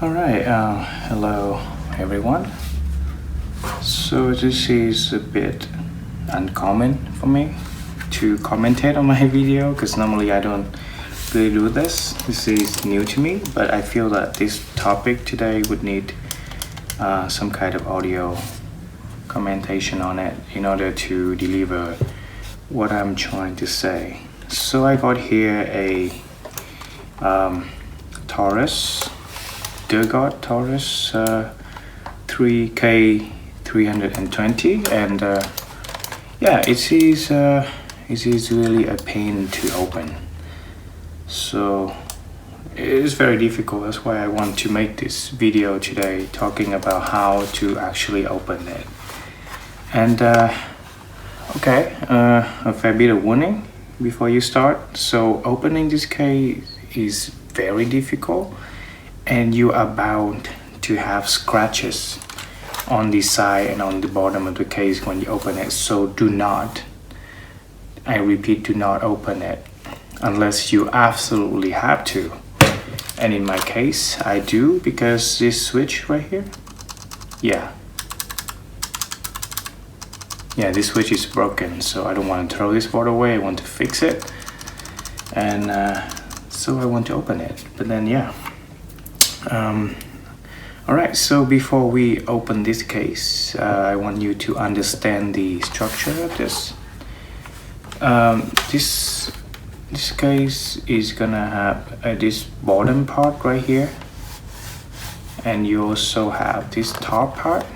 Alright, hello everyone. So this is a bit uncommon for me to commentate on my video because normally I don't really do this. This is new to me, but I feel that this topic today would need some kind of audio commentation on it in order to deliver what I'm trying to say. So I got here a Taurus, Durgod Taurus 3K320, and yeah, it is really a pain to open. So it is very difficult. That's why I want to make this video today, talking about how to actually open it. And okay, a fair bit of warning before you start. So opening this case is very difficult, and you are bound to have scratches on the side and on the bottom of the case when you open it. So do not, I repeat, do not open it unless you absolutely have to. And in my case I do, because this switch right here, yeah, this switch is broken, so I don't want to throw this board away. I want to fix it, and so I want to open it. But then yeah, alright, so before we open this case, I want you to understand the structure of this. This case is gonna have this bottom part right here, and you also have this top part.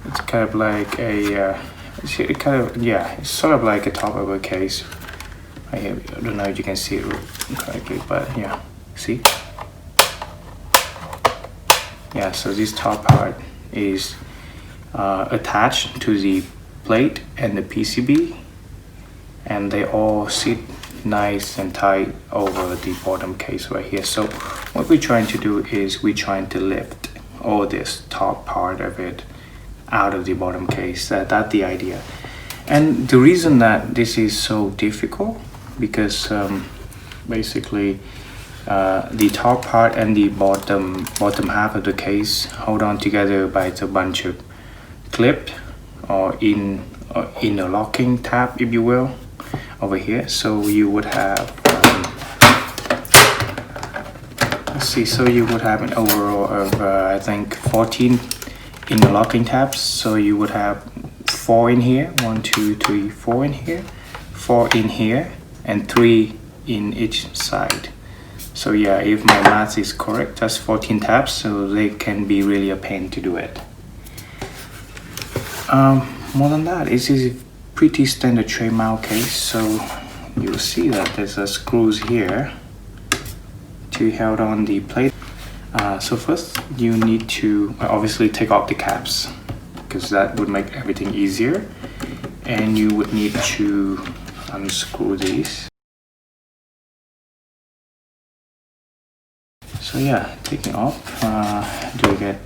It's kind of like a it's sort of like a top of a case right here. I don't know if you can see it correctly, but yeah, see? Yeah, so this top part is attached to the plate and the PCB, and they all sit nice and tight over the bottom case right here. So what we're trying to do is we're trying to lift all this top part of it out of the bottom case. That's the idea. And the reason that this is so difficult, because basically the top part and the bottom half of the case hold on together by a bunch of clipped or interlocking tab, if you will, over here. So you would have let's see, so you would have an overall of I think 14 interlocking tabs. So you would have 4 in here, 1 2 3 4 in here, 4 in here, and 3 in each side. So yeah, if my math is correct, that's 14 tabs, so they can be really a pain to do it. More than that, this is a pretty standard tray mount case, so you'll see that there's a screws here to hold on the plate. So first you need to obviously take off the caps, because that would make everything easier, and you would need to unscrew these. So yeah, taking off, that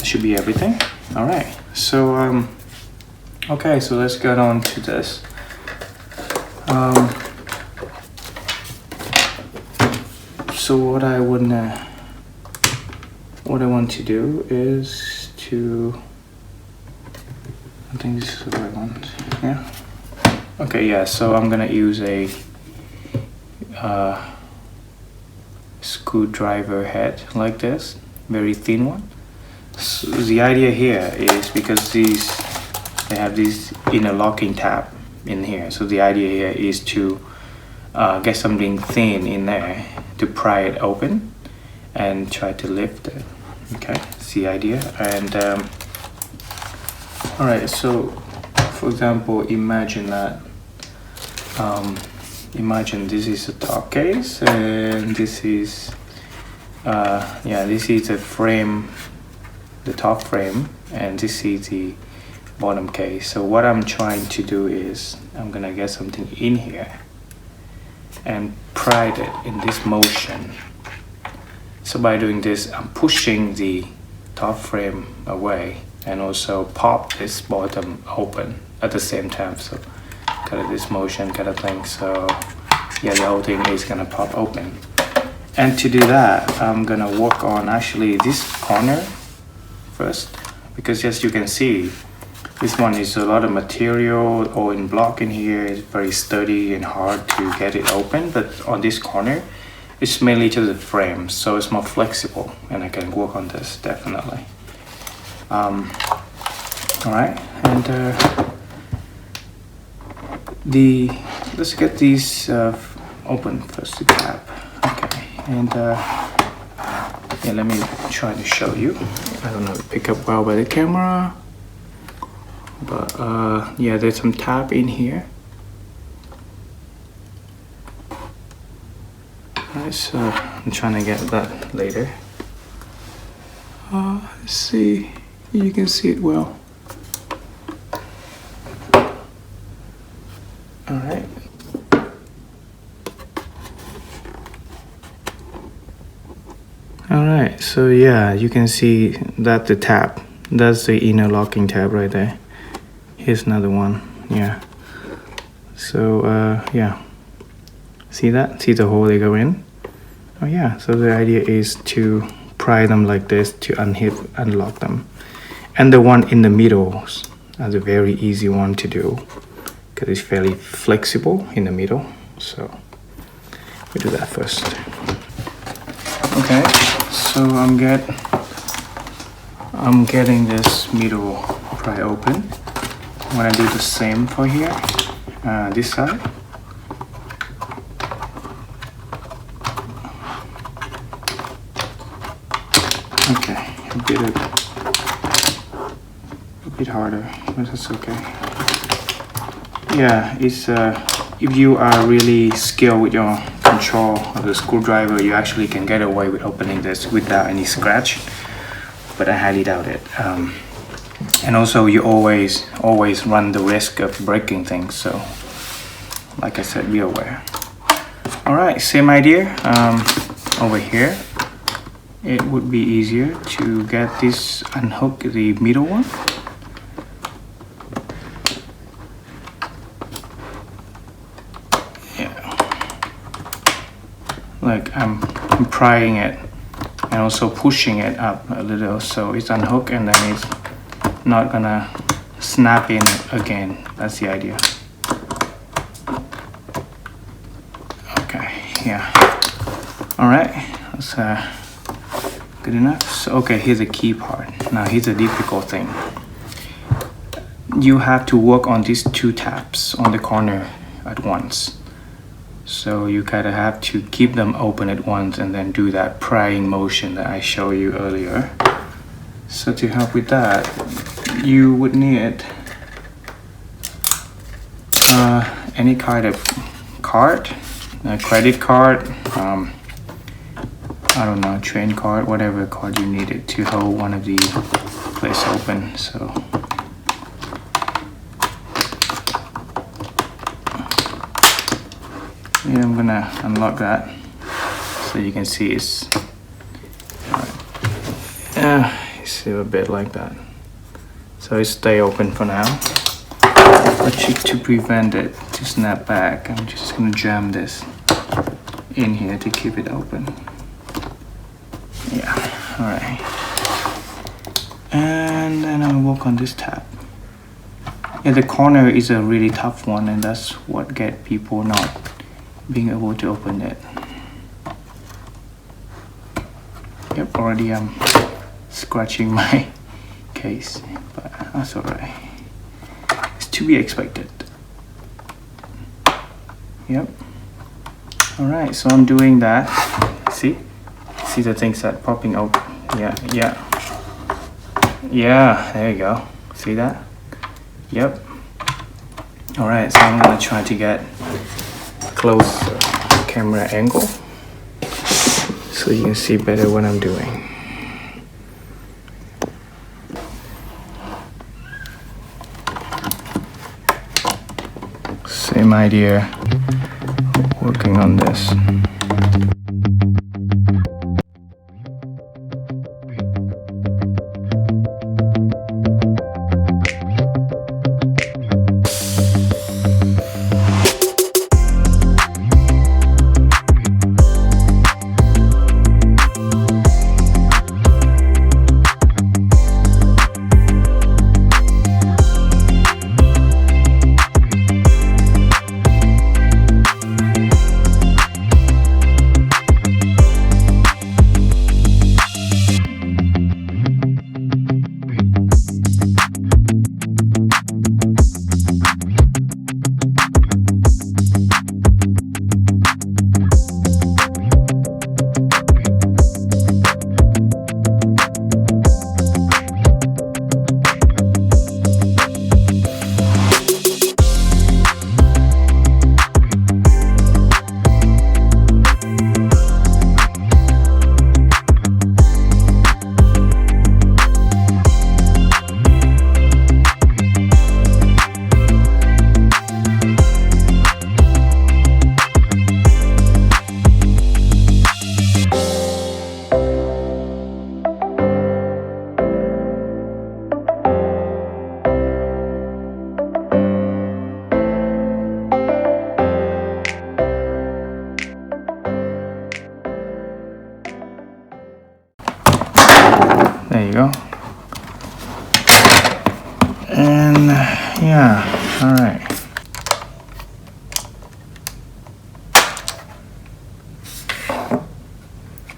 should be everything. All right, so okay, so let's get on to this. So what I want to do is to, I think this is what I want. Yeah. Okay, yeah. So I'm gonna use a screwdriver head like this, very thin one. So the idea here is because they have this interlocking tab in here, so the idea here is to get something thin in there to pry it open and try to lift it. Okay, that's the idea. And all right, so for example, imagine that imagine this is a top case, and this is this is the frame, the top frame, and this is the bottom case. So what I'm trying to do is I'm gonna get something in here and pry it in this motion. So by doing this, I'm pushing the top frame away and also pop this bottom open at the same time. So kind of this motion kind of thing. So yeah, the whole thing is gonna pop open. And to do that, I'm gonna work on actually this corner first, because as you can see, this one is a lot of material or in block in here. It's very sturdy and hard to get it open, but on this corner, it's mainly just the frame, so it's more flexible, and I can work on this definitely. All right, and let's get these open first, the tab. Okay, and yeah, let me try to show you. I don't know, pick up well by the camera, but yeah, there's some tab in here. Alright, so I'm trying to get that later. Let's see, you can see it well. Alright. Alright, so yeah, you can see that the tab, that's the inner locking tab right there. Here's another one, yeah. So yeah, see that? See the hole they go in? Oh yeah, so the idea is to pry them like this to unlock them. And the one in the middle is a very easy one to do, because it's fairly flexible in the middle. So we do that first. Okay, so I'm getting this middle pry open. I'm gonna do the same for here, this side. Okay, a bit harder, but that's okay. Yeah, it's if you are really skilled with your control of the screwdriver, you actually can get away with opening this without any scratch, but I highly doubt it. And also you always run the risk of breaking things, so like I said, be aware. All right, same idea over here. It would be easier to get this, unhook the middle one. Yeah, like I'm prying it and also pushing it up a little, so it's unhooked and then it's not gonna snap in again. That's the idea. Okay, yeah. All right, that's good enough. So, okay, here's the key part. Now here's the difficult thing. You have to work on these two tabs on the corner at once. So you kind of have to keep them open at once and then do that prying motion that I showed you earlier. So to help with that, you would need any kind of card, a credit card, I don't know, train card, whatever card you needed to hold one of the plates open. So yeah, I'm gonna unlock that so you can see it's it's a bit like that. So it stay open for now. But to prevent it to snap back, I'm just gonna jam this in here to keep it open. Yeah, all right. And then I'll work on this tab. Yeah, the corner is a really tough one, and that's what get people not being able to open it. Yep, already I'm scratching my case, but that's all right. It's to be expected. Yep. All right, so I'm doing that. See the things that popping out. Yeah, there you go. See that? Yep. All right, so I'm gonna try to get close camera angle so you can see better what I'm doing. Same idea, working on this.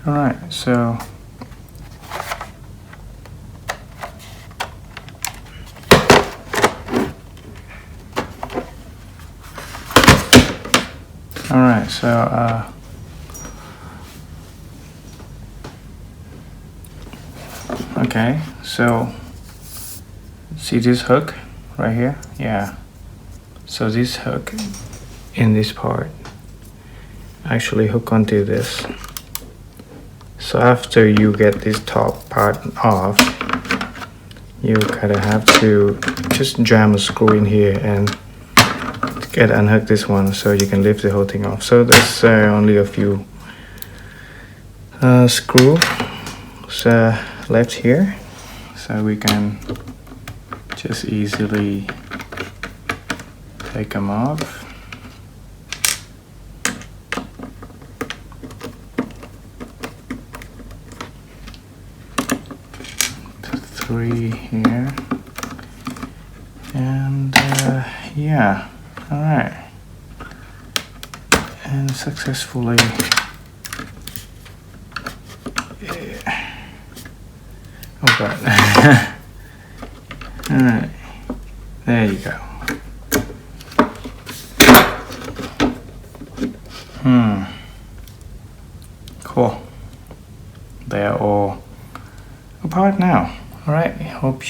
Alright, so alright, so okay, so see this hook right here? Yeah. So this hook in this part actually hook onto this. So after you get this top part off, you kind of have to just jam a screw in here and get unhook this one so you can lift the whole thing off. So there's only a few screws left here, so we can just easily take them off. Three here, and yeah, all right, and successfully. Oh god. All right, there you go. Cool. They are all apart now. All right. I hope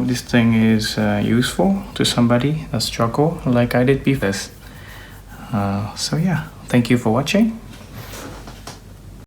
this thing is useful to somebody that struggle like I did before. So yeah, thank you for watching.